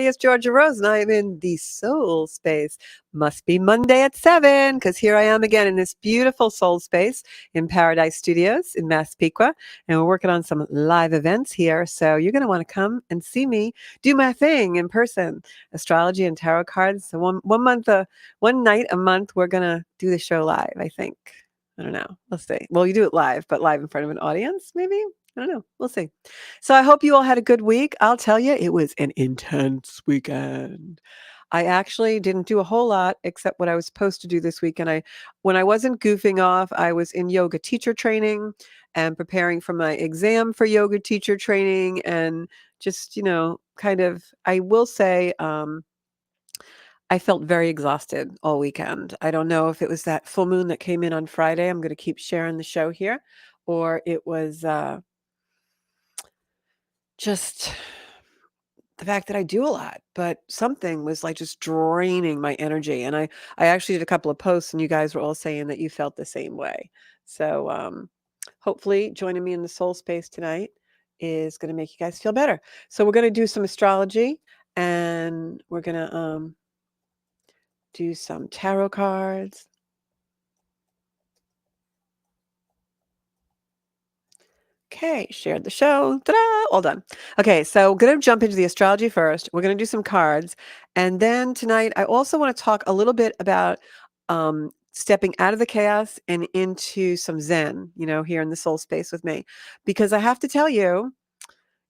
everybody. It's Georgia Rose, and I am in the soul space. Must be Monday at 7, because here I am again in this beautiful soul space in Paradise Studios in Massapequa, and we're working on some live events here. So you're going to want to come and see me do my thing in person, astrology and tarot cards. So one night a month, we're going to do the show live, I think. I don't know. Let's see. Well, you do it live, but live in front of an audience, maybe? I don't know. We'll see. So I hope you all had a good week. I'll tell you, it was an intense weekend. I actually didn't do a whole lot except what I was supposed to do this week. And when I wasn't goofing off, I was in yoga teacher training and preparing for my exam for yoga teacher training. And just, kind of, I will say, I felt very exhausted all weekend. I don't know if it was that full moon that came in on Friday. I'm going to keep sharing the show here, or it was just the fact that I do a lot, but something was like just draining my energy. And I actually did a couple of posts, and you guys were all saying that you felt the same way. So hopefully joining me in the soul space tonight is going to make you guys feel better. So we're going to do some astrology, and we're going to do some tarot cards. Okay, shared the show. Ta-da! All done. Okay, so we're going to jump into the astrology first. We're going to do some cards. And then tonight, I also want to talk a little bit about stepping out of the chaos and into some Zen, here in the soul space with me. Because I have to tell you,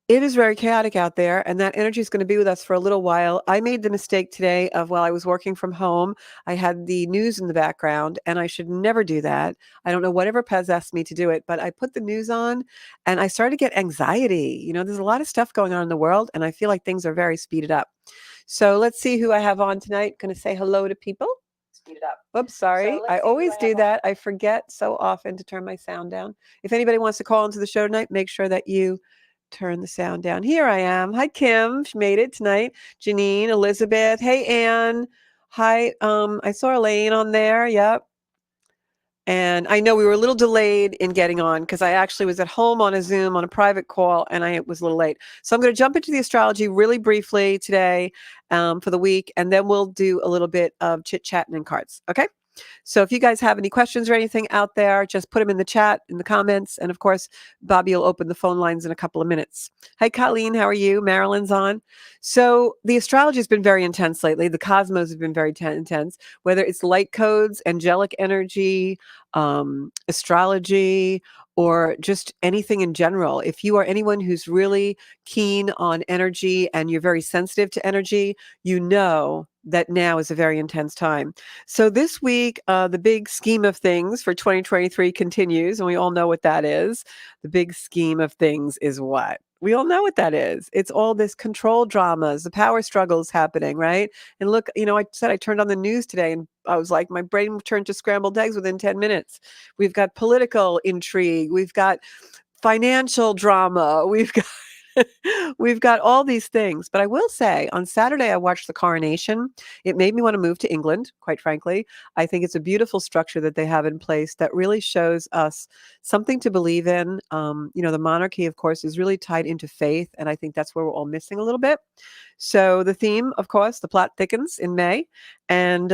it is very chaotic out there, and that energy is going to be with us for a little while. I made the mistake today of, while I was working from home, I had the news in the background, and I should never do that. I don't know whatever Pez asked me to do it, but I put the news on, and I started to get anxiety. There's a lot of stuff going on in the world, and I feel like things are very speeded up. So let's see who I have on tonight. Going to say hello to people. Speed it up. Oops, sorry. I always do that. I forget so often to turn my sound down. If anybody wants to call into the show tonight, make sure that you turn the sound down. Here I am. Hi, Kim. She made it tonight. Janine, Elizabeth. Hey, Anne. Hi. I saw Elaine on there. Yep. And I know we were a little delayed in getting on because I actually was at home on a Zoom on a private call, and I was a little late. So I'm going to jump into the astrology really briefly today for the week, and then we'll do a little bit of chit-chatting and cards. Okay? So if you guys have any questions or anything out there, just put them in the chat, in the comments. And of course, Bobby will open the phone lines in a couple of minutes. Hi, Colleen. How are you? Marilyn's on. So the astrology has been very intense lately. The cosmos have been very intense, whether it's light codes, angelic energy, astrology, or just anything in general. If you are anyone who's really keen on energy and you're very sensitive to energy, you know that now is a very intense time. So this week, the big scheme of things for 2023 continues, and we all know what that is. The big scheme of things is what? We all know what that is. It's all this control dramas, the power struggles happening, right? And look, I said I turned on the news today, and I was like, my brain turned to scrambled eggs within 10 minutes. We've got political intrigue. We've got financial drama. We've got all these things. But I will say, on Saturday, I watched the coronation. It made me want to move to England, quite frankly. I think it's a beautiful structure that they have in place that really shows us something to believe in. The monarchy, of course, is really tied into faith, and I think that's where we're all missing a little bit. So the theme, of course, the plot thickens in May, and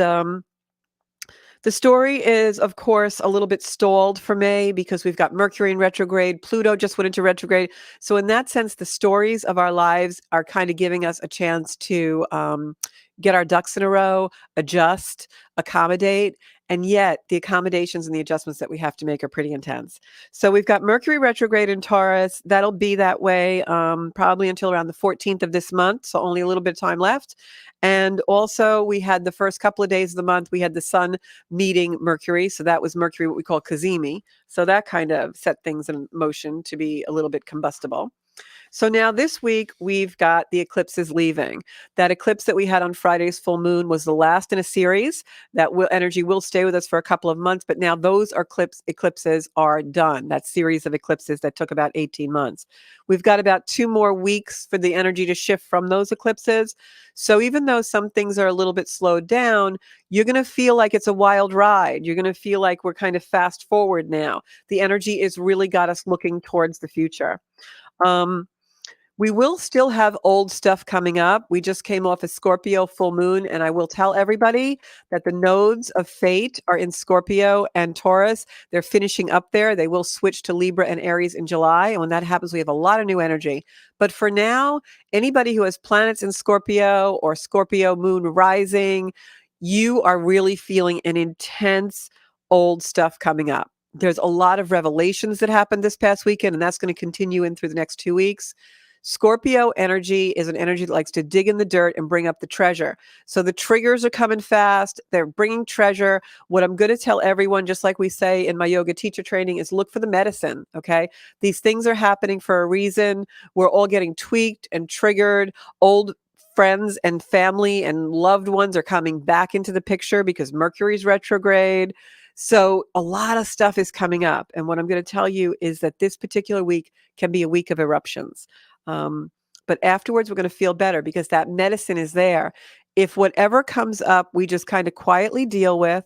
the story is, of course, a little bit stalled for May because we've got Mercury in retrograde. Pluto just went into retrograde. So in that sense, the stories of our lives are kind of giving us a chance to get our ducks in a row, adjust, accommodate. And yet the accommodations and the adjustments that we have to make are pretty intense. So we've got Mercury retrograde in Taurus. That'll be that way probably until around the 14th of this month. So only a little bit of time left. And also we had the first couple of days of the month, we had the sun meeting Mercury. So that was Mercury, what we call Cazimi. So that kind of set things in motion to be a little bit combustible. So now this week, we've got the eclipses leaving. That eclipse that we had on Friday's full moon was the last in a series. That energy will stay with us for a couple of months, but now those eclipses are done. That series of eclipses that took about 18 months. We've got about 2 more weeks for the energy to shift from those eclipses. So even though some things are a little bit slowed down, you're going to feel like it's a wild ride. You're going to feel like we're kind of fast forward now. The energy has really got us looking towards the future. We will still have old stuff coming up. We just came off a Scorpio full moon, and I will tell everybody that the nodes of fate are in Scorpio and Taurus. They're finishing up there. They will switch to Libra and Aries in July. And when that happens, we have a lot of new energy. But for now, anybody who has planets in Scorpio or Scorpio moon rising, you are really feeling an intense old stuff coming up. There's a lot of revelations that happened this past weekend, and that's going to continue in through the next 2 weeks. Scorpio energy is an energy that likes to dig in the dirt and bring up the treasure. So the triggers are coming fast. They're bringing treasure. What I'm going to tell everyone, just like we say in my yoga teacher training, is look for the medicine. Okay. These things are happening for a reason. We're all getting tweaked and triggered. Old friends and family and loved ones are coming back into the picture because Mercury's retrograde. So a lot of stuff is coming up. And what I'm going to tell you is that this particular week can be a week of eruptions. But afterwards, we're going to feel better because that medicine is there. If whatever comes up, we just kind of quietly deal with.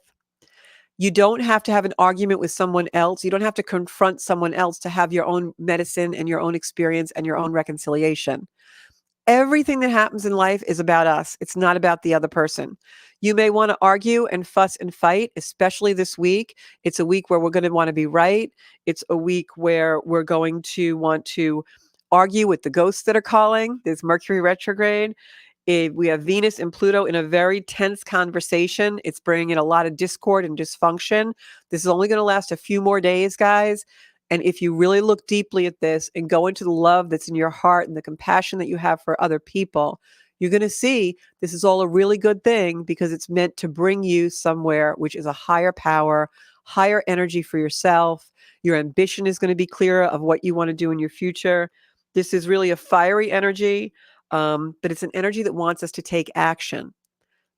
You don't have to have an argument with someone else. You don't have to confront someone else to have your own medicine and your own experience and your own reconciliation. Everything that happens in life is about us. It's not about the other person. You may want to argue and fuss and fight, especially this week. It's a week where we're going to want to be right. It's a week where we're going to want to argue with the ghosts that are calling. There's Mercury retrograde. We have Venus and Pluto in a very tense conversation. It's bringing in a lot of discord and dysfunction. This is only going to last a few more days, guys. And if you really look deeply at this and go into the love that's in your heart and the compassion that you have for other people, you're going to see this is all a really good thing because it's meant to bring you somewhere which is a higher power, higher energy for yourself. Your ambition is going to be clearer of what you want to do in your future. This is really a fiery energy, but it's an energy that wants us to take action.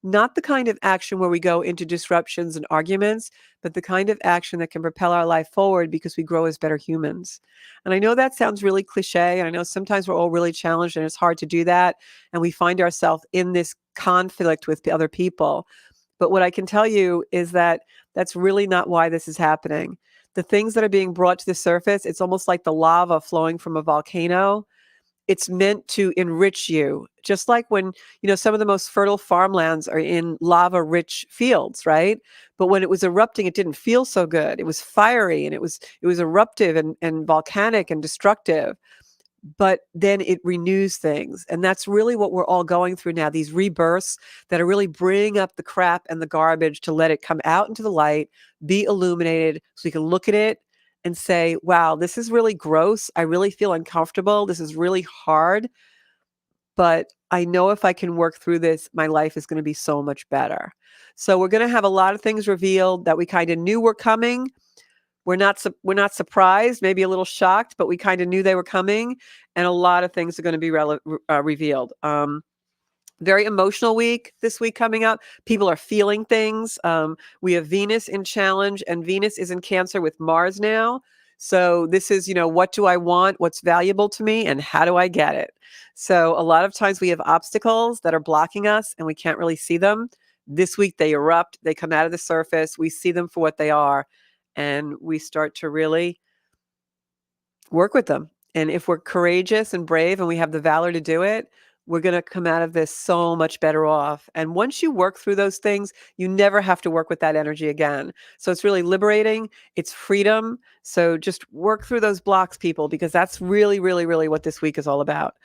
Not the kind of action where we go into disruptions and arguments, but the kind of action that can propel our life forward because we grow as better humans. And I know that sounds really cliche, and I know sometimes we're all really challenged and it's hard to do that, and we find ourselves in this conflict with other people. But what I can tell you is that that's really not why this is happening. The things that are being brought to the surface, it's almost like the lava flowing from a volcano. It's meant to enrich you. Just like when, some of the most fertile farmlands are in lava-rich fields, right? But when it was erupting, it didn't feel so good. It was fiery and it was eruptive and volcanic and destructive. But then it renews things. And that's really what we're all going through now, these rebirths that are really bringing up the crap and the garbage to let it come out into the light, be illuminated so we can look at it and say, wow, this is really gross. I really feel uncomfortable. This is really hard. But I know if I can work through this, my life is going to be so much better. So we're going to have a lot of things revealed that we kind of knew were coming. We're not surprised, maybe a little shocked, but we kind of knew they were coming, and a lot of things are going to be revealed. Very emotional week this week coming up. People are feeling things. We have Venus in challenge, and Venus is in Cancer with Mars now. So this is, what do I want? What's valuable to me? And how do I get it? So a lot of times we have obstacles that are blocking us and we can't really see them. This week they erupt, they come out of the surface. We see them for what they are, and we start to really work with them. And if we're courageous and brave and we have the valor to do it, we're going to come out of this so much better off. And once you work through those things, you never have to work with that energy again. So it's really liberating. It's freedom. So just work through those blocks, people, because that's really, really, really what this week is all about.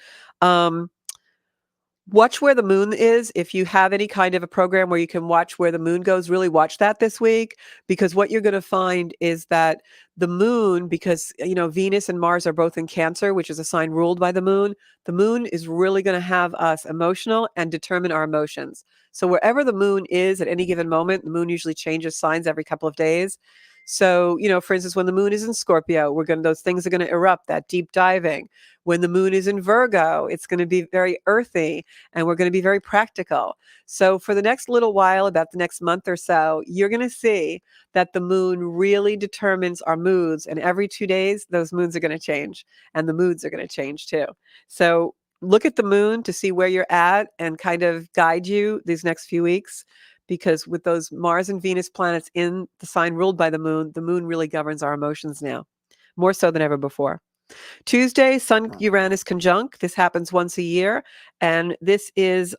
Watch where the moon is. If you have any kind of a program where you can watch where the moon goes, really watch that this week, because what you're going to find is that the moon, because, Venus and Mars are both in Cancer, which is a sign ruled by the moon is really going to have us emotional and determine our emotions. So wherever the moon is at any given moment, the moon usually changes signs every couple of days. So, for instance, when the moon is in Scorpio, those things are going to erupt, that deep diving. When the moon is in Virgo, it's going to be very earthy and we're going to be very practical. So for the next little while, about the next month or so, you're going to see that the moon really determines our moods. And every 2 days, those moods are going to change and the moods are going to change too. So look at the moon to see where you're at and kind of guide you these next few weeks. Because with those Mars and Venus planets in the sign ruled by the moon really governs our emotions now, more so than ever before. Tuesday, Sun-Uranus conjunct. This happens once a year, and this is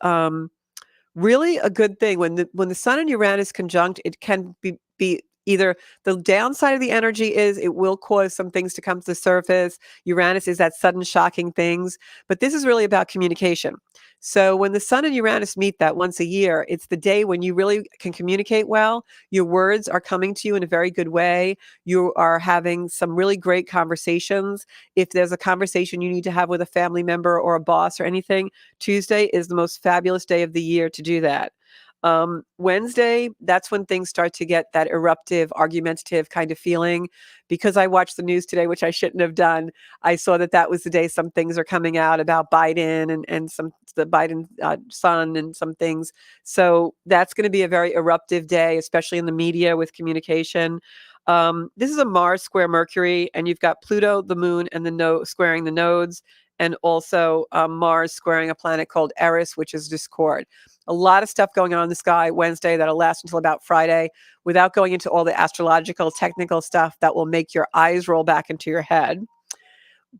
really a good thing. When the Sun and Uranus conjunct, it can be either the downside of the energy is it will cause some things to come to the surface. Uranus is that sudden shocking things, but this is really about communication. So when the Sun and Uranus meet that once a year, it's the day when you really can communicate well. Your words are coming to you in a very good way. You are having some really great conversations. If there's a conversation you need to have with a family member or a boss or anything, Tuesday is the most fabulous day of the year to do that. Wednesday, that's when things start to get that eruptive, argumentative kind of feeling. Because I watched the news today, which I shouldn't have done, I saw that that was the day some things are coming out about Biden and some the Biden son and some things. So that's going to be a very eruptive day, especially in the media with communication. This is a Mars square Mercury, and you've got Pluto, the moon, and squaring the nodes, and also Mars squaring a planet called Eris, which is discord. A lot of stuff going on in the sky Wednesday that'll last until about Friday, without going into all the astrological, technical stuff that will make your eyes roll back into your head.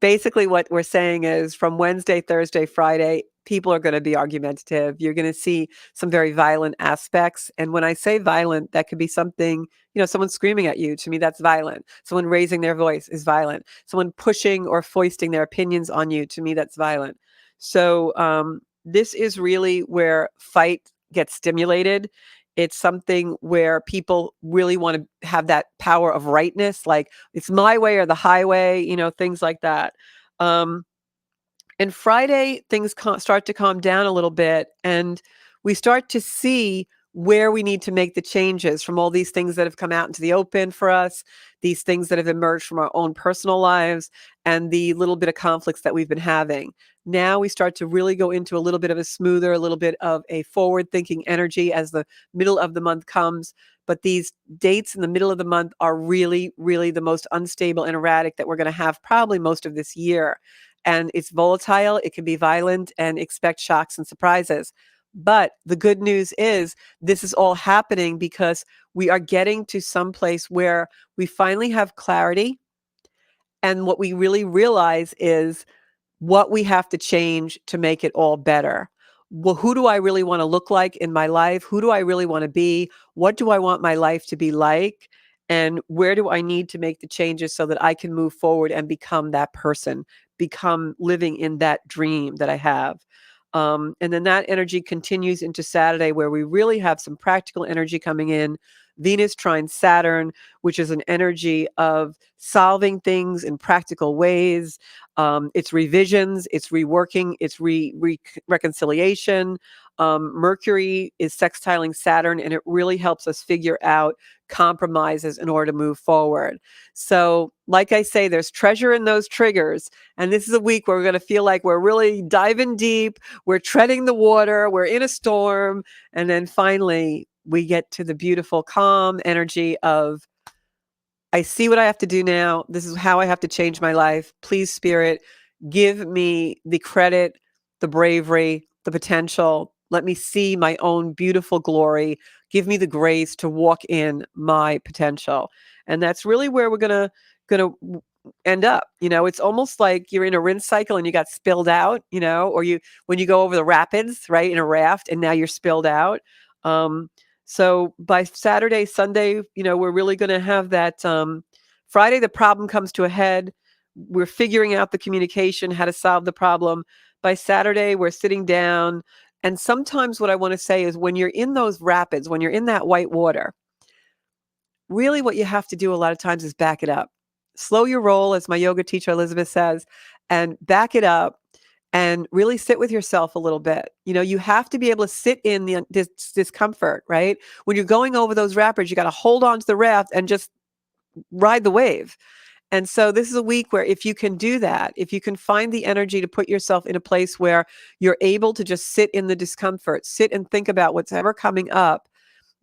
Basically, what we're saying is from Wednesday, Thursday, Friday, people are going to be argumentative. You're going to see some very violent aspects. And when I say violent, that could be something, someone screaming at you. To me, that's violent. Someone raising their voice is violent. Someone pushing or foisting their opinions on you. To me, that's violent. So this is really where fight gets stimulated. It's something where people really want to have that power of rightness, like it's my way or the highway, things like that. Um, and Friday, things start to calm down a little bit, and we start to see where we need to make the changes from all these things that have come out into the open for us, these things that have emerged from our own personal lives, and the little bit of conflicts that we've been having. Now we start to really go into a little bit of a smoother, a little bit of a forward-thinking energy as the middle of the month comes. But these dates in the middle of the month are really, really the most unstable and erratic that we're going to have probably most of this year. And it's volatile, it can be violent, and expect shocks and surprises. But the good news is this is all happening because we are getting to some place where we finally have clarity. And what we really realize is what we have to change to make it all better. Well, who do I really want to look like in my life? Who do I really want to be? What do I want my life to be like? And where do I need to make the changes so that I can move forward and become that person, become living in that dream that I have? And then that energy continues into Saturday, where we really have some practical energy coming in. Venus trine Saturn, which is an energy of solving things in practical ways. It's revisions, it's reworking, it's reconciliation. Mercury is sextiling Saturn, and it really helps us figure out compromises in order to move forward. So, like I say, there's treasure in those triggers. And this is a week where we're going to feel like we're really diving deep, we're treading the water, we're in a storm. And then finally, we get to the beautiful, calm energy of, I see what I have to do now. This is how I have to change my life. Please, Spirit, give me the credit, the bravery, the potential. Let me see my own beautiful glory. Give me the grace to walk in my potential. And that's really where we're gonna end up. It's almost like you're in a rinse cycle and you got spilled out, or when you go over the rapids, right, in a raft, and now you're spilled out. So by Saturday, Sunday, we're really going to have that. Friday, the problem comes to a head. We're figuring out the communication, how to solve the problem. By Saturday, we're sitting down. And sometimes what I want to say is when you're in those rapids, when you're in that white water, really what you have to do a lot of times is back it up. Slow your roll, as my yoga teacher Elizabeth says, and back it up and really sit with yourself a little bit. You have to be able to sit in the discomfort, right? When you're going over those rapids, you got to hold on to the raft and just ride the wave. And so this is a week where if you can do that, if you can find the energy to put yourself in a place where you're able to just sit in the discomfort, sit and think about what's ever coming up,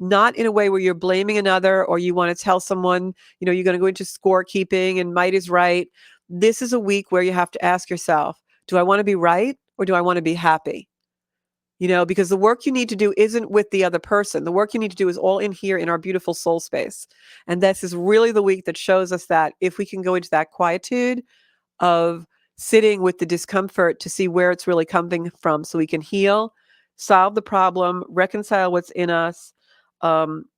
not in a way where you're blaming another or you want to tell someone, you're going to go into scorekeeping and might is right. This is a week where you have to ask yourself, do I want to be right or do I want to be happy? Because the work you need to do isn't with the other person. The work you need to do is all in here in our beautiful soul space. And this is really the week that shows us that if we can go into that quietude, of sitting with the discomfort to see where it's really coming from so we can heal, solve the problem, reconcile what's in us.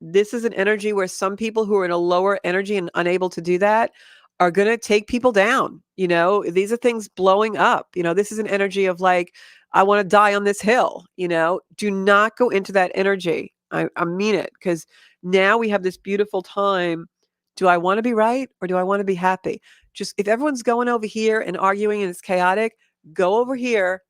This is an energy where some people who are in a lower energy and unable to do that are going to take people down. These are things blowing up. This is an energy of like, I want to die on this hill. Do not go into that energy. I mean it, because now we have this beautiful time. Do I want to be right or do I want to be happy? Just if everyone's going over here and arguing and it's chaotic, go over here,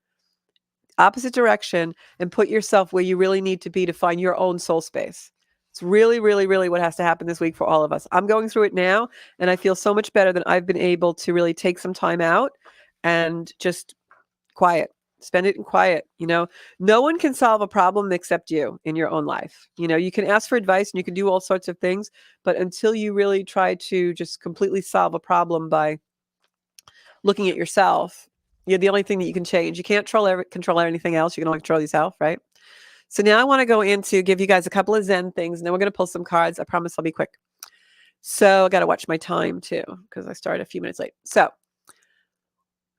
opposite direction, and put yourself where you really need to be to find your own soul space. It's really, really, really what has to happen this week for all of us. I'm going through it now, and I feel so much better that I've been able to really take some time out and just quiet. Spend it in quiet. No one can solve a problem except you in your own life. You can ask for advice and you can do all sorts of things, but until you really try to just completely solve a problem by looking at yourself, you're the only thing that you can change. You can't control anything else. You can only control yourself, right? So now I want to go into give you guys a couple of Zen things, and then we're going to pull some cards. I promise I'll be quick. So I got to watch my time too, because I started a few minutes late. So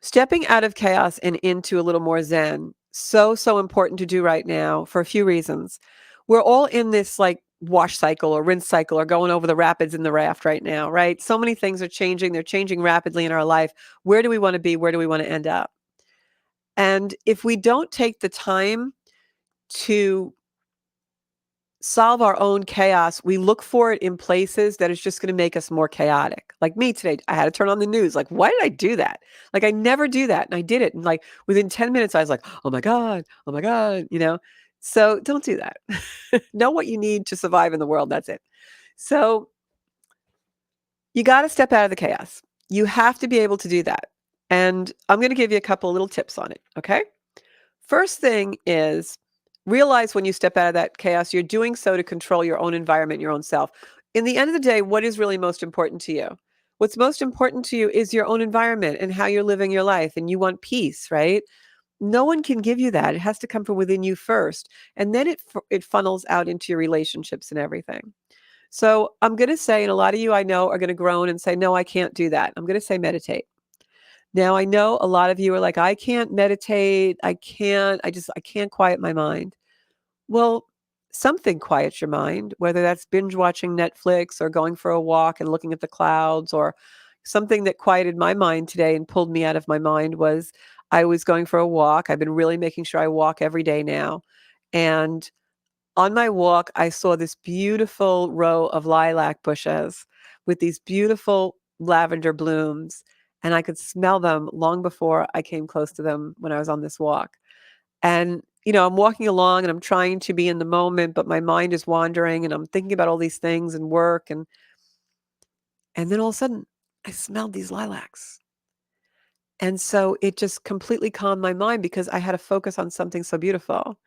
stepping out of chaos and into a little more Zen, so important to do right now for a few reasons. We're all in this like wash cycle or rinse cycle or going over the rapids in the raft right now, right? So many things are changing. They're changing rapidly in our life. Where do we want to be? Where do we want to end up? And if we don't take the time to solve our own chaos, we look for it in places that is just going to make us more chaotic. Like me today, I had to turn on the news. Like, why did I do that? Like, I never do that. And I did it. And like within 10 minutes, I was like, oh my God, So don't do that. Know what you need to survive in the world. That's it. So you got to step out of the chaos. You have to be able to do that. And I'm going to give you a couple of little tips on it. Okay. First thing is realize when you step out of that chaos, you're doing so to control your own environment, your own self. In the end of the day, what is really most important to you? What's most important to you is your own environment and how you're living your life. And you want peace, right? No one can give you that. It has to come from within you first. And then it funnels out into your relationships and everything. So I'm going to say, and a lot of you I know are going to groan and say, no, I can't do that. I'm going to say meditate. Now, I know a lot of you are like, I can't meditate. I can't quiet my mind. Well, something quiets your mind, whether that's binge watching Netflix or going for a walk and looking at the clouds, or something that quieted my mind today and pulled me out of my mind was I was going for a walk. I've been really making sure I walk every day now. And on my walk, I saw this beautiful row of lilac bushes with these beautiful lavender blooms, and I could smell them long before I came close to them when I was on this walk. And, I'm walking along and I'm trying to be in the moment, but my mind is wandering and I'm thinking about all these things and work. And then all of a sudden, I smelled these lilacs. And so it just completely calmed my mind because I had to focus on something so beautiful.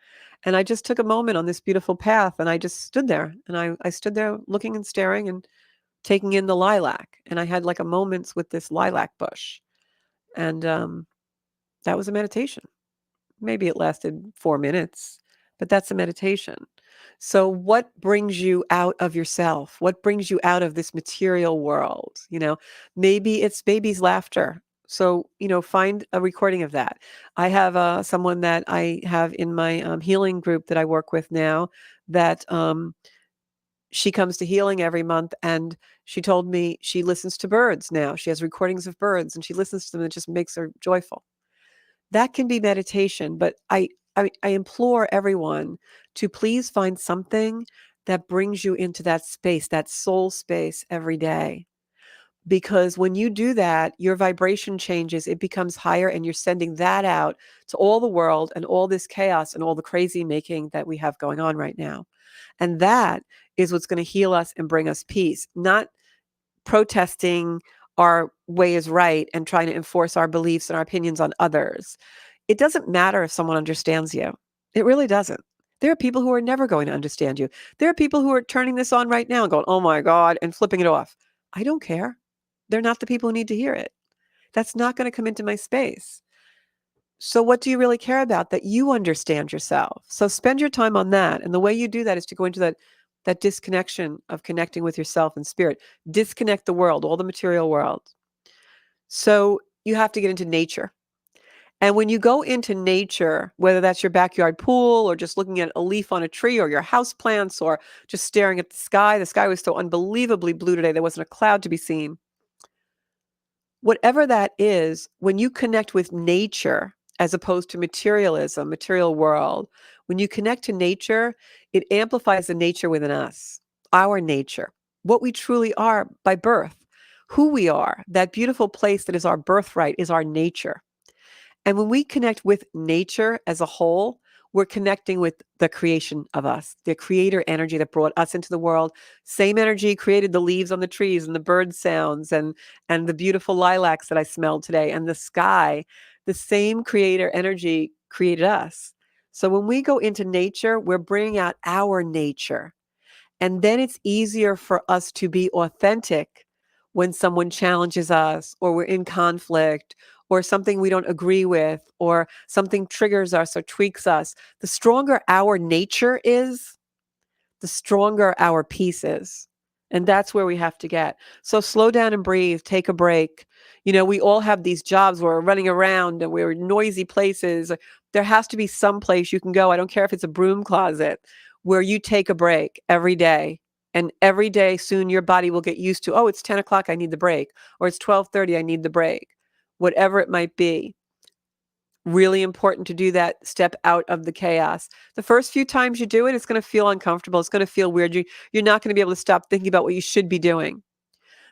And I just took a moment on this beautiful path and I just stood there and I stood there looking and staring and taking in the lilac. And I had like a moments with this lilac bush. And that was a meditation. Maybe it lasted 4 minutes, but that's a meditation. So what brings you out of yourself? What brings you out of this material world? Maybe it's baby's laughter. So, find a recording of that. I have someone that I have in my healing group that I work with now that she comes to healing every month. And she told me she listens to birds now. She has recordings of birds and she listens to them. And it just makes her joyful. That can be meditation, but I implore everyone to please find something that brings you into that space, that soul space every day. Because when you do that, your vibration changes, it becomes higher, and you're sending that out to all the world and all this chaos and all the crazy making that we have going on right now. And that is what's going to heal us and bring us peace, not protesting our way is right and trying to enforce our beliefs and our opinions on others. It doesn't matter if someone understands you. It really doesn't. There are people who are never going to understand you. There are people who are turning this on right now and going, oh my God, and flipping it off. I don't care. They're not the people who need to hear it. That's not going to come into my space. So what do you really care about? That you understand yourself. So spend your time on that. And the way you do that is to go into that disconnection of connecting with yourself and spirit. Disconnect the world, all the material world. So, you have to get into nature. And when you go into nature, whether that's your backyard pool or just looking at a leaf on a tree or your house plants or just staring at the sky was so unbelievably blue today, there wasn't a cloud to be seen. Whatever that is, when you connect with nature as opposed to materialism, material world, when you connect to nature, it amplifies the nature within us, our nature, what we truly are by birth, who we are, that beautiful place that is our birthright is our nature. And when we connect with nature as a whole, we're connecting with the creation of us, the creator energy that brought us into the world. Same energy created the leaves on the trees and the bird sounds and the beautiful lilacs that I smelled today and the sky. The same creator energy created us. So when we go into nature, we're bringing out our nature. And then it's easier for us to be authentic when someone challenges us or we're in conflict or something we don't agree with or something triggers us or tweaks us. The stronger our nature is, the stronger our peace is. And that's where we have to get. So slow down and breathe, take a break. You know, we all have these jobs where we're running around and we're in noisy places. There has to be some place you can go. I don't care if it's a broom closet where you take a break every day. And every day soon your body will get used to, oh, it's 10 o'clock, I need the break. Or it's 12:30, I need the break. Whatever it might be. Really important to do that, step out of the chaos. The first few times you do it, it's going to feel uncomfortable. It's going to feel weird. You're not going to be able to stop thinking about what you should be doing.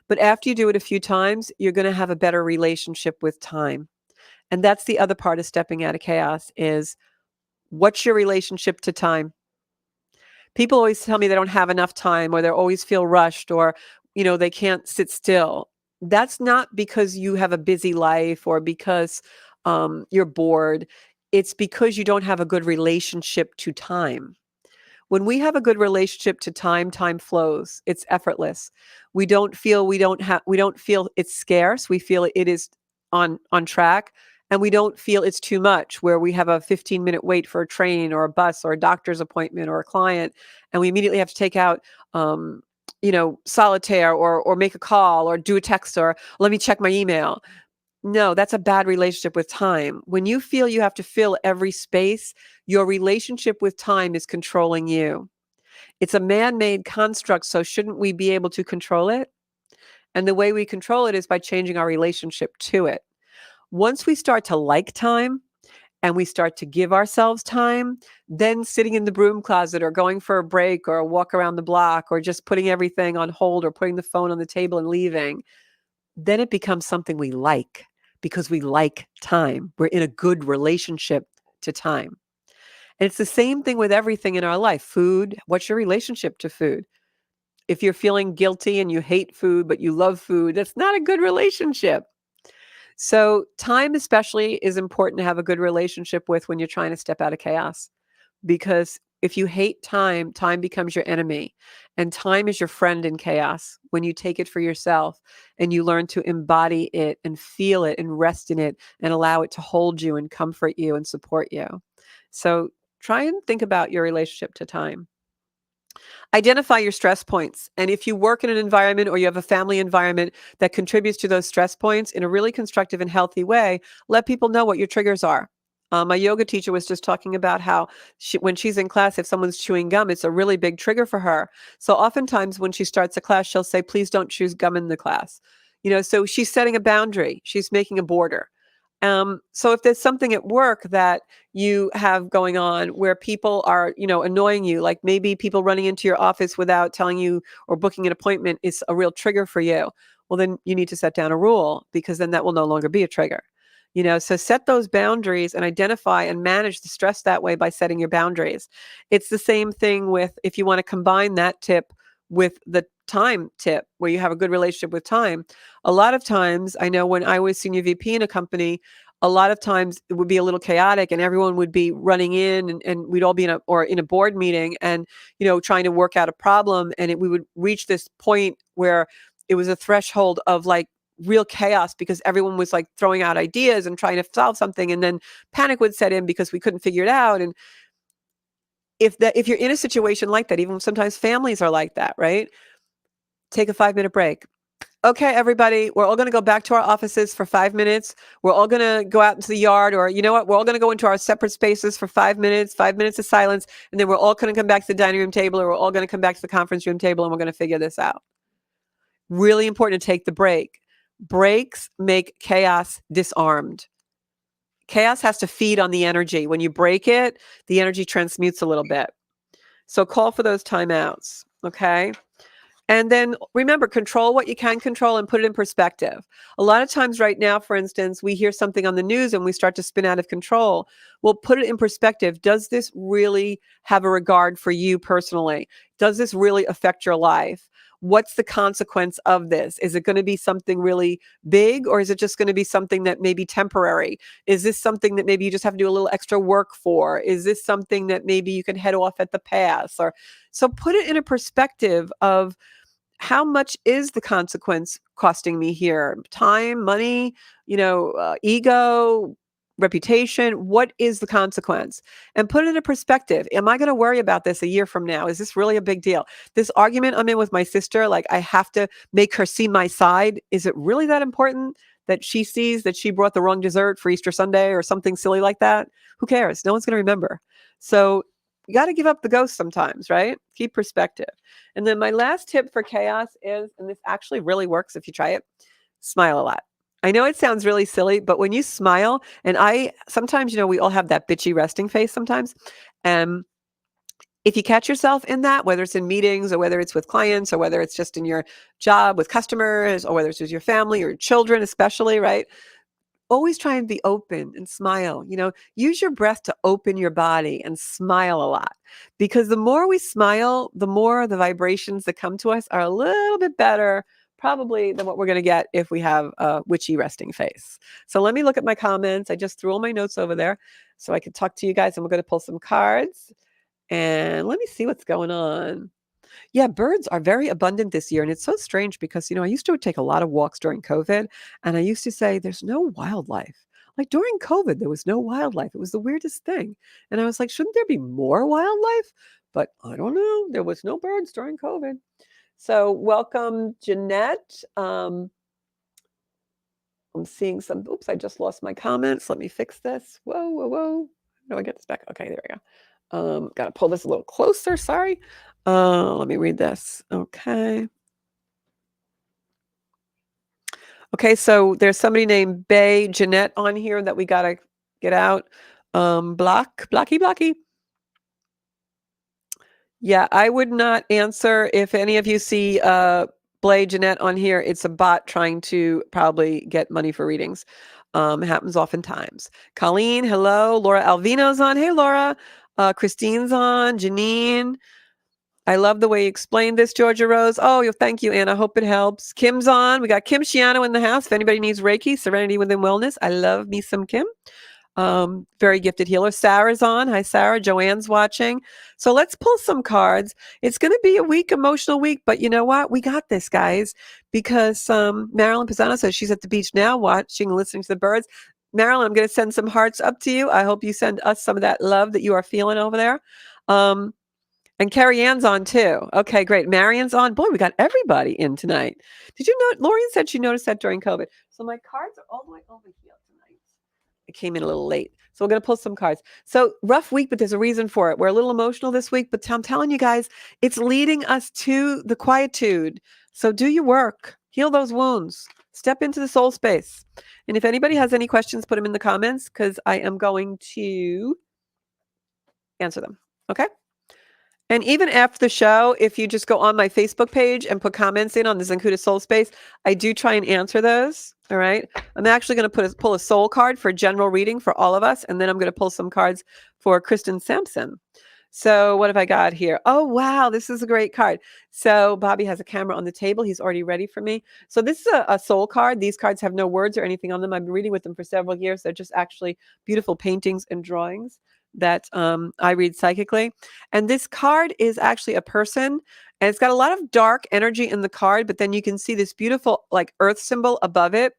But after you do it a few times, you're going to have a better relationship with time. And that's the other part of stepping out of chaos is what's your relationship to time? People always tell me they don't have enough time or they always feel rushed or, they can't sit still. That's not because you have a busy life or because you're bored. It's because you don't have a good relationship to time. When we have a good relationship to time, time flows. It's effortless. We don't feel it's scarce. We feel it is on track. And we don't feel it's too much where we have a 15-minute wait for a train or a bus or a doctor's appointment or a client, and we immediately have to take out solitaire or make a call or do a text or let me check my email. No, that's a bad relationship with time. When you feel you have to fill every space, your relationship with time is controlling you. It's a man-made construct, so shouldn't we be able to control it? And the way we control it is by changing our relationship to it. Once we start to like time and we start to give ourselves time, then sitting in the broom closet or going for a break or a walk around the block or just putting everything on hold or putting the phone on the table and leaving, then it becomes something we like because we like time. We're in a good relationship to time. And it's the same thing with everything in our life. Food, what's your relationship to food? If you're feeling guilty and you hate food, but you love food, that's not a good relationship. So, time especially is important to have a good relationship with when you're trying to step out of chaos. Because if you hate time, time becomes your enemy. And time is your friend in chaos when you take it for yourself and you learn to embody it and feel it and rest in it and allow it to hold you and comfort you and support you. So, try and think about your relationship to time. Identify your stress points. And if you work in an environment or you have a family environment that contributes to those stress points in a really constructive and healthy way, let people know what your triggers are. My yoga teacher was just talking about how when she's in class, if someone's chewing gum, it's a really big trigger for her. So oftentimes when she starts a class, she'll say, please don't chew gum in the class. So she's setting a boundary. She's making a border. So if there's something at work that you have going on where people are, annoying you, like maybe people running into your office without telling you or booking an appointment is a real trigger for you. Well, then you need to set down a rule because then that will no longer be a trigger. So set those boundaries and identify and manage the stress that way by setting your boundaries. It's the same thing with if you want to combine that tip with the time tip where you have a good relationship with time. A lot of times, I know when I was senior VP in a company, a lot of times it would be a little chaotic and everyone would be running in and we'd all be in a board meeting and, trying to work out a problem. And we would reach this point where it was a threshold of like real chaos because everyone was like throwing out ideas and trying to solve something. And then panic would set in because we couldn't figure it out. And if you're in a situation like that, even sometimes families are like that, right? Take a 5-minute break. okay, everybody, we're all going to go back to our offices for 5 minutes. We're all going to go out into the yard, or you know what? We're all going to go into our separate spaces for 5 minutes of silence. And then we're all going to come back to the dining room table, or we're all going to come back to the conference room table, and we're going to figure this out. Really important to take the break. Breaks make chaos disarmed. Chaos has to feed on the energy. When you break it, the energy transmutes a little bit. So call for those timeouts. Okay. And then remember, control what you can control and put it in perspective. A lot of times right now, for instance, we hear something on the news and we start to spin out of control. Well, put it in perspective. Does this really have a regard for you personally? Does this really affect your life? What's the consequence of this? Is it going to be something really big, or is it just going to be something that may be temporary? Is this something that maybe you just have to do a little extra work for? Is this something that maybe you can head off at the pass? Or so put it in a perspective of, how much is the consequence costing me here? Time, money, ego, reputation. What is the consequence? And put it in a perspective. Am I going to worry about this a year from now? Is this really a big deal? This argument I'm in with my sister, like I have to make her see my side. Is it really that important that she sees that she brought the wrong dessert for Easter Sunday or something silly like that? Who cares? No one's going to remember. So you got to give up the ghost sometimes, right? Keep perspective. And then my last tip for chaos is, and this actually really works if you try it, smile a lot. I know it sounds really silly, but when you smile, and sometimes, we all have that bitchy resting face sometimes. And if you catch yourself in that, whether it's in meetings or whether it's with clients or whether it's just in your job with customers or whether it's with your family or your children, especially, right? Always try and be open and smile. Use your breath to open your body and smile a lot, because the more we smile, the more the vibrations that come to us are a little bit better probably than what we're going to get if we have a witchy resting face. So let me look at my comments. I just threw all my notes over there so I could talk to you guys, and we're going to pull some cards, and let me see what's going on. Yeah, birds are very abundant this year. And it's so strange because, I used to take a lot of walks during COVID, and I used to say, there's no wildlife. Like during COVID, there was no wildlife. It was the weirdest thing. And I was like, shouldn't there be more wildlife? But I don't know. There was no birds during COVID. So welcome, Jeanette. I'm seeing some, oops, I just lost my comments. Let me fix this. Whoa, whoa, whoa. How do I get this back? Okay, there we go. Got to pull this a little closer. Sorry. Let me read this. Okay. Okay, so there's somebody named Bay Jeanette on here that we got to get out. Blocky. Yeah, I would not answer if any of you see Blay Jeanette on here. It's a bot trying to probably get money for readings. Happens oftentimes. Colleen, hello. Laura Alvino's on. Hey, Laura. Christine's on. Janine. I love the way you explained this, Georgia Rose. Oh, thank you, Anna. Hope it helps. Kim's on. We got Kim Shiano in the house. If anybody needs Reiki, Serenity Within Wellness. I love me some Kim. Very gifted healer. Sarah's on. Hi, Sarah. Joanne's watching. So let's pull some cards. It's going to be a weak, emotional week, but you know what? We got this, guys, because Marilyn Pisano says she's at the beach now watching and listening to the birds. Marilyn, I'm going to send some hearts up to you. I hope you send us some of that love that you are feeling over there. And Carrie Ann's on too. Okay, great. Marion's on. Boy, we got everybody in tonight. Did you know? Lorian said she noticed that during COVID. So my cards are all the way over here tonight. I came in a little late. So we're going to pull some cards. So rough week, but there's a reason for it. We're a little emotional this week, but I'm telling you guys, it's leading us to the quietude. So do your work. Heal those wounds. Step into the soul space. And if anybody has any questions, put them in the comments because I am going to answer them. Okay? And even after the show, if you just go on my Facebook page and put comments in on the Zencuda Soul Space, I do try and answer those. All right. I'm actually going to pull a soul card for general reading for all of us. And then I'm going to pull some cards for Kristen Sampson. So what have I got here? Oh, wow. This is a great card. So Bobby has a camera on the table. He's already ready for me. So this is a soul card. These cards have no words or anything on them. I've been reading with them for several years. They're just actually beautiful paintings and drawings that I read psychically. And this card is actually a person, and it's got a lot of dark energy in the card, but then you can see this beautiful like earth symbol above it.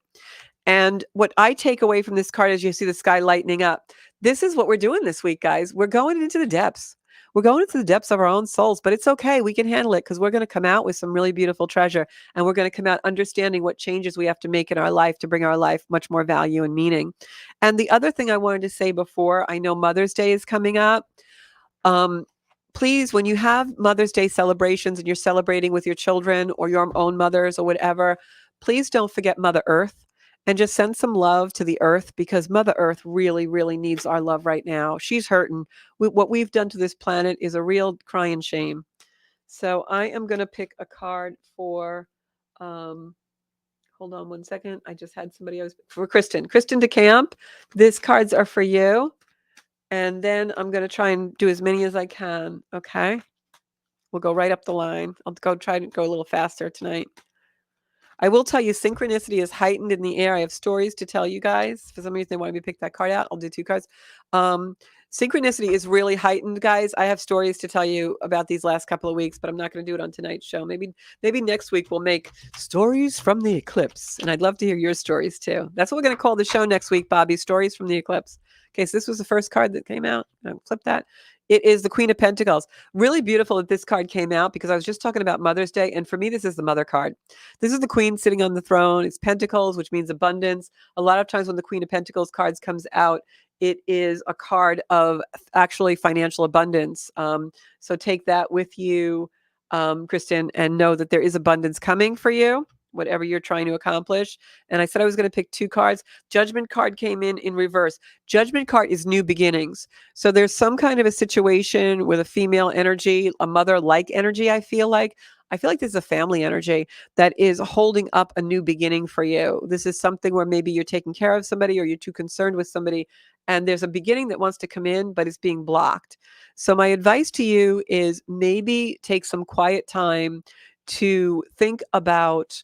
And what I take away from this card is you see the sky lightening up. This is what we're doing this week, guys. We're going into the depths. we're going into the depths of our own souls, but it's okay. We can handle it because we're going to come out with some really beautiful treasure, and we're going to come out understanding what changes we have to make in our life to bring our life much more value and meaning. And the other thing I wanted to say before, I know Mother's Day is coming up. Um, Please, when you have Mother's Day celebrations and you're celebrating with your children or your own mothers or whatever, please don't forget Mother Earth and just send some love to the earth, because Mother Earth really, really needs our love right now. She's hurting. What we've done to this planet is a real crying shame. So I am going to pick a card for, um, hold on one second. I just had somebody else for Kristen. Kristen DeCamp, these cards are for you. And then I'm going to try and do as many as I can. Okay. We'll go right up the line. I'll try to go a little faster tonight. I will tell you, synchronicity is heightened in the air. I have stories to tell you guys. For some reason, they wanted me to pick that card out. I'll do 2 cards. Synchronicity is really heightened, guys. I have stories to tell you about these last couple of weeks, but I'm not going to do it on tonight's show. Maybe next week we'll make stories from the eclipse, and I'd love to hear your stories too. That's what we're going to call the show next week, Bobby. Stories from the eclipse. Okay, so this was the first card that came out. I'll flip that. It is the Queen of Pentacles. Really beautiful that this card came out, because I was just talking about Mother's Day, and for me, this is the mother card. This is the queen sitting on the throne. It's pentacles, which means abundance. A lot of times when the Queen of Pentacles cards comes out, it is a card of actually financial abundance. So take that with you, Kristen, and know that there is abundance coming for you, whatever you're trying to accomplish. And I said I was going to pick 2 cards. Judgment card came in reverse. Judgment card is new beginnings. So there's some kind of a situation with a female energy, a mother-like energy, I feel like. This is a family energy that is holding up a new beginning for you. This is something where maybe you're taking care of somebody or you're too concerned with somebody, and there's a beginning that wants to come in, but it's being blocked. So my advice to you is maybe take some quiet time to think about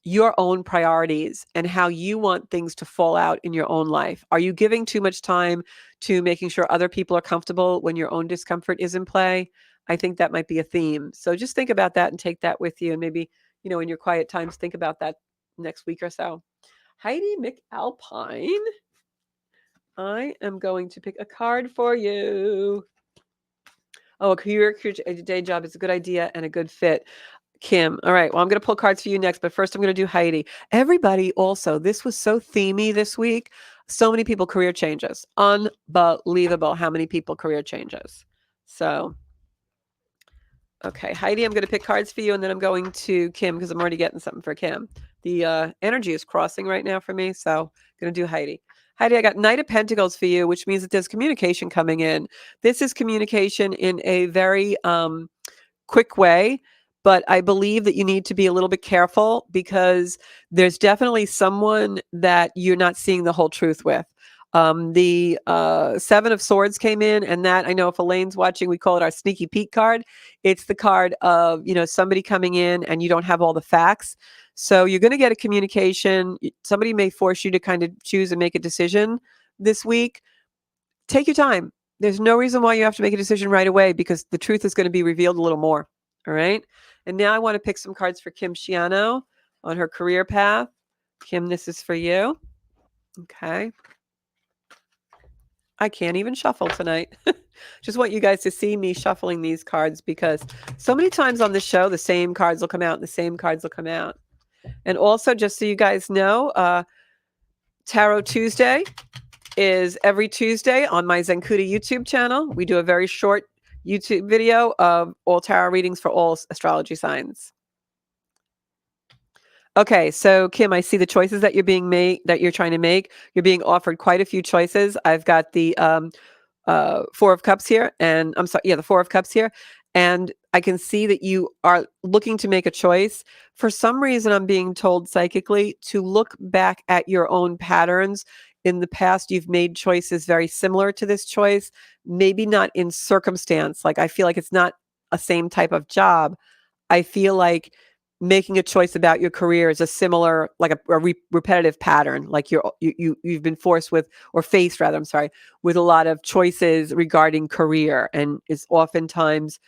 your own priorities and how you want things to fall out in your own life. Are you giving too much time to making sure other people are comfortable when your own discomfort is in play? I think that might be a theme. So just think about that and take that with you. And maybe, in your quiet times, think about that next week or so. Heidi McAlpine, I am going to pick a card for you. Oh, a career day job is a good idea and a good fit. Kim. All right. Well, I'm going to pull cards for you next, but first I'm going to do Heidi. Everybody also, this was so themey this week. So many people career changes. Unbelievable how many people career changes. So, okay, Heidi, I'm going to pick cards for you, and then I'm going to Kim because I'm already getting something for Kim. The energy is crossing right now for me, so I'm going to do Heidi. Heidi, I got Knight of Pentacles for you, which means that there's communication coming in. This is communication in a very quick way, but I believe that you need to be a little bit careful because there's definitely someone that you're not seeing the whole truth with. The 7 of Swords came in, and that, I know if Elaine's watching, we call it our sneaky Pete card. It's the card of, somebody coming in and you don't have all the facts. So you're going to get a communication. Somebody may force you to kind of choose and make a decision this week. Take your time. There's no reason why you have to make a decision right away, because the truth is going to be revealed a little more. All right. And now I want to pick some cards for Kim Shiano on her career path. Kim, this is for you. Okay. I can't even shuffle tonight. Just want you guys to see me shuffling these cards, because so many times on the show, the same cards will come out and the same cards will come out. And also, just so you guys know, Tarot Tuesday is every Tuesday on my Zencuda YouTube channel. We do a very short YouTube video of all tarot readings for all astrology signs. Okay, so Kim, I see the choices that you're trying to make. You're being offered quite a few choices. I've got the 4 of Cups here, and I'm sorry, the 4 of Cups here, and I can see that you are looking to make a choice. For some reason, I'm being told psychically to look back at your own patterns. In the past, you've made choices very similar to this choice, maybe not in circumstance. Like, I feel like it's not a same type of job. I feel like making a choice about your career is a similar, like a repetitive pattern. Like you've been forced with, or faced rather, I'm sorry, with a lot of choices regarding career, and it's oftentimes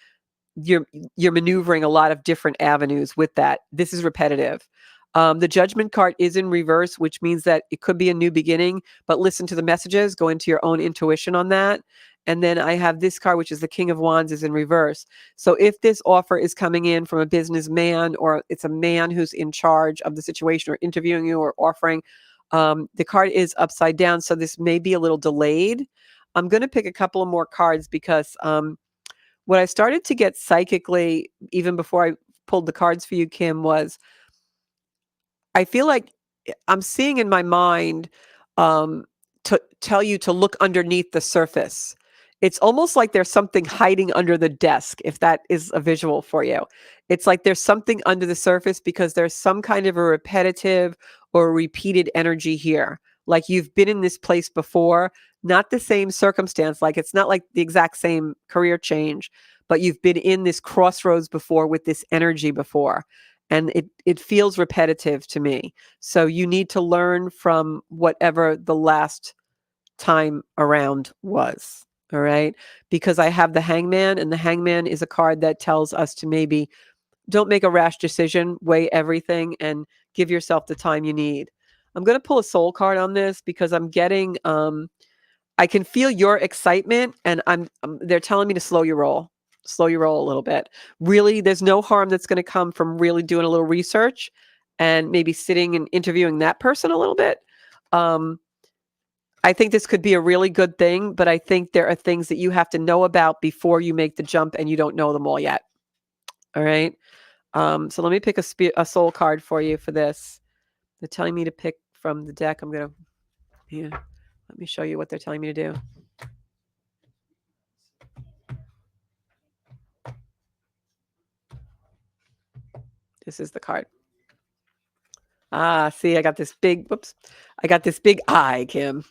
you're maneuvering a lot of different avenues with that. This is repetitive. The Judgment card is in reverse, which means that it could be a new beginning, but listen to the messages, go into your own intuition on that. And then I have this card, which is the King of Wands, is in reverse. So if this offer is coming in from a businessman, or it's a man who's in charge of the situation or interviewing you or offering, the card is upside down. So this may be a little delayed. I'm going to pick a couple of more cards because what I started to get psychically, even before I pulled the cards for you, Kim, was I feel like I'm seeing in my mind, to tell you to look underneath the surface. It's almost like there's something hiding under the desk, if that is a visual for you. It's like there's something under the surface because there's some kind of a repetitive or repeated energy here. Like you've been in this place before, not the same circumstance. Like it's not like the exact same career change, but you've been in this crossroads before with this energy before. And it feels repetitive to me. So you need to learn from whatever the last time around was. All right. Because I have the Hangman, and the Hangman is a card that tells us to maybe don't make a rash decision, weigh everything, and give yourself the time you need. I'm going to pull a soul card on this because I'm getting, I can feel your excitement, and they're telling me to slow your roll. Slow your roll a little bit. Really, there's no harm that's going to come from really doing a little research and maybe sitting and interviewing that person a little bit. I think this could be a really good thing, but I think there are things that you have to know about before you make the jump, and you don't know them all yet. All right. So let me pick a soul card for you for this. They're telling me to pick from the deck. I'm going to, yeah, let me show you what they're telling me to do. This is the card. Ah, see, I got this big eye, Kim.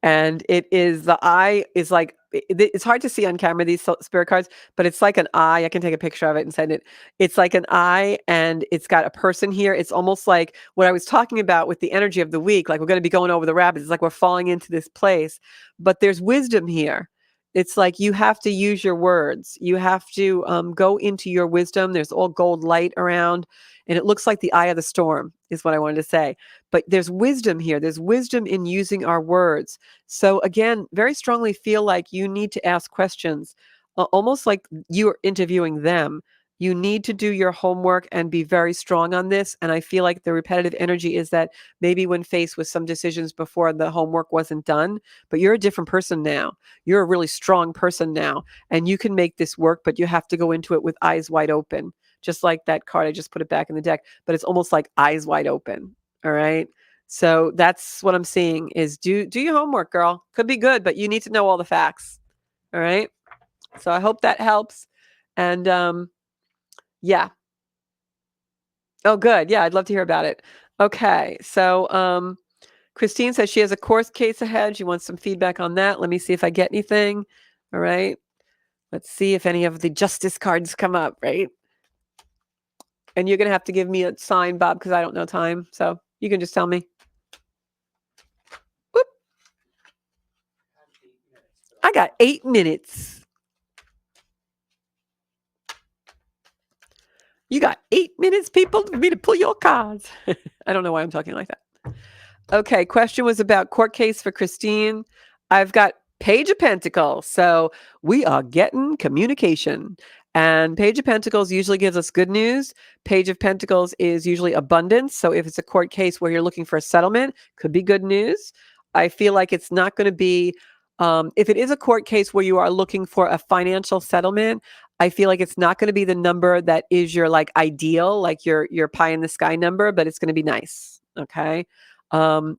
And it is, the eye is like, it's hard to see on camera, these spirit cards, but it's like an eye. I can take a picture of it and send it. It's like an eye, and it's got a person here. It's almost like what I was talking about with the energy of the week. Like we're going to be going over the rapids. It's like we're falling into this place, but there's wisdom here. It's like you have to use your words. You have to go into your wisdom. There's all gold light around, and it looks like the eye of the storm is what I wanted to say. But there's wisdom here. There's wisdom in using our words. So again, very strongly feel like you need to ask questions, almost like you're interviewing them. You need to do your homework and be very strong on this. And I feel like the repetitive energy is that maybe when faced with some decisions before, the homework wasn't done, but you're a different person now. You're a really strong person now, and you can make this work, but you have to go into it with eyes wide open. Just like that card, I just put it back in the deck, but it's almost like eyes wide open. All right. So that's what I'm seeing is do your homework, girl. Could be good, but you need to know all the facts. All right. So I hope that helps. And yeah. Oh, good. Yeah, I'd love to hear about it. Okay. So Christine says she has a court case ahead. She wants some feedback on that. Let me see if I get anything. All right. Let's see if any of the justice cards come up, right? And you're going to have to give me a sign, Bob, because I don't know time. So you can just tell me. Whoop. I got 8 minutes. You got 8 minutes, people, for me to pull your cards. I don't know why I'm talking like that. Okay, question was about court case for Christine. I've got Page of Pentacles. So we are getting communication. And Page of Pentacles usually gives us good news. Page of Pentacles is usually abundance. So if it's a court case where you're looking for a settlement, could be good news. I feel like it's not going to be, if it is a court case where you are looking for a financial settlement, I feel like it's not going to be the number that is your like ideal, like your pie in the sky number, but it's going to be nice. Okay.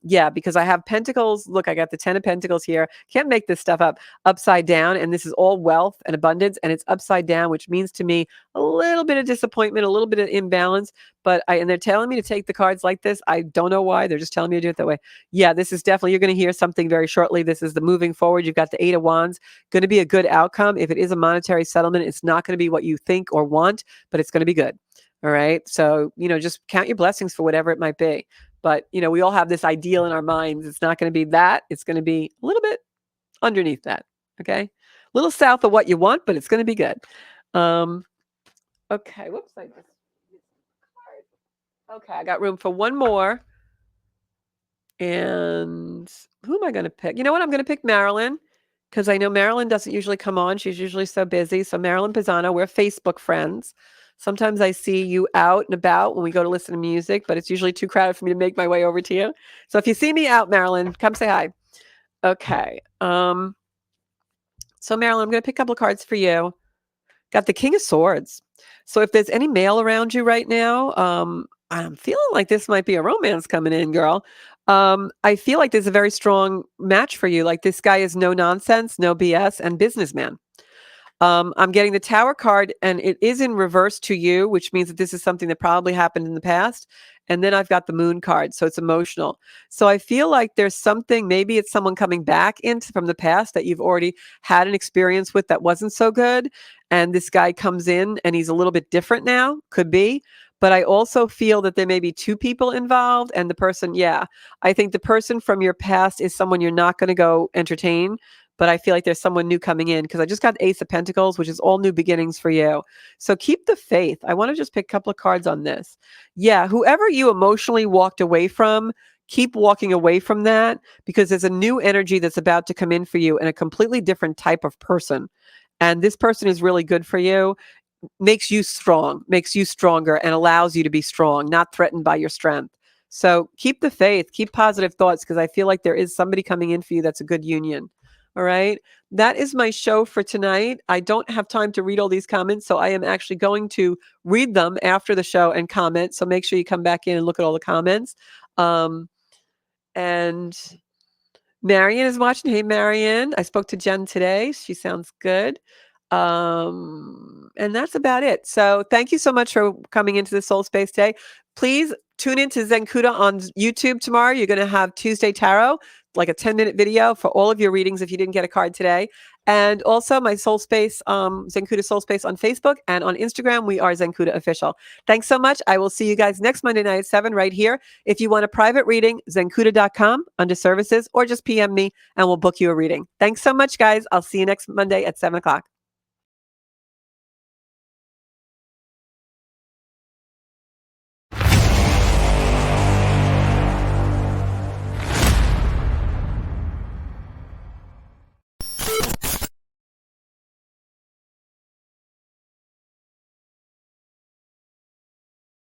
Yeah, because I have pentacles. Look, I got the 10 of pentacles here. Can't make this stuff up. Upside down, and this is all wealth and abundance, and it's upside down, which means to me a little bit of disappointment, a little bit of imbalance. But and they're telling me to take the cards like this. I don't know why. They're just telling me to do it that way. Yeah, this is definitely, you're going to hear something very shortly. This is the moving forward. You've got the 8 of Wands. Going to be a good outcome. If it is a monetary settlement, it's not going to be what you think or want, but it's going to be good. All right. So, just count your blessings for whatever it might be. But, we all have this ideal in our minds. It's not going to be that. It's going to be a little bit underneath that. Okay. A little south of what you want, but it's going to be good. Okay. Whoops. I just Okay, I got room for one more. And who am I going to pick? You know what? I'm going to pick Marilyn because I know Marilyn doesn't usually come on. She's usually so busy. So, Marilyn Pisano, we're Facebook friends. Sometimes I see you out and about when we go to listen to music, but it's usually too crowded for me to make my way over to you. So, if you see me out, Marilyn, come say hi. Okay. So, Marilyn, I'm going to pick a couple of cards for you. Got the King of Swords. So if there's any male around you right now, I'm feeling like this might be a romance coming in, girl. I feel like there's a very strong match for you. Like this guy is no nonsense, no BS, and businessman. I'm getting the Tower card, and it is in reverse to you, which means that this is something that probably happened in the past. And then I've got the Moon card, so it's emotional. So I feel like there's something, maybe it's someone coming back into from the past that you've already had an experience with that wasn't so good. And this guy comes in and he's a little bit different now, could be. But I also feel that there may be two people involved, and the person, yeah, I think the person from your past is someone you're not going to go entertain, but I feel like there's someone new coming in because I just got Ace of Pentacles, which is all new beginnings for you. So keep the faith. I want to just pick a couple of cards on this. Yeah, whoever you emotionally walked away from, keep walking away from that because there's a new energy that's about to come in for you and a completely different type of person. And this person is really good for you, makes you strong, makes you stronger, and allows you to be strong, not threatened by your strength. So keep the faith, keep positive thoughts because I feel like there is somebody coming in for you that's a good union. All right. That is my show for tonight. I don't have time to read all these comments, so I am actually going to read them after the show and comment. So make sure you come back in and look at all the comments. And Marion is watching. Hey, Marion. I spoke to Jen today. She sounds good. And that's about it. So thank you so much for coming into the Soul Space Day. Please tune into Zencuda on YouTube tomorrow. You're going to have Tuesday Tarot, like a 10-minute video for all of your readings if you didn't get a card today. And also my Soul Space, Zencuda Soul Space on Facebook and on Instagram. We are Zencuda Official. Thanks so much. I will see you guys next Monday night at 7 right here. If you want a private reading, zencuda.com under services, or just PM me and we'll book you a reading. Thanks so much, guys. I'll see you next Monday at 7 o'clock.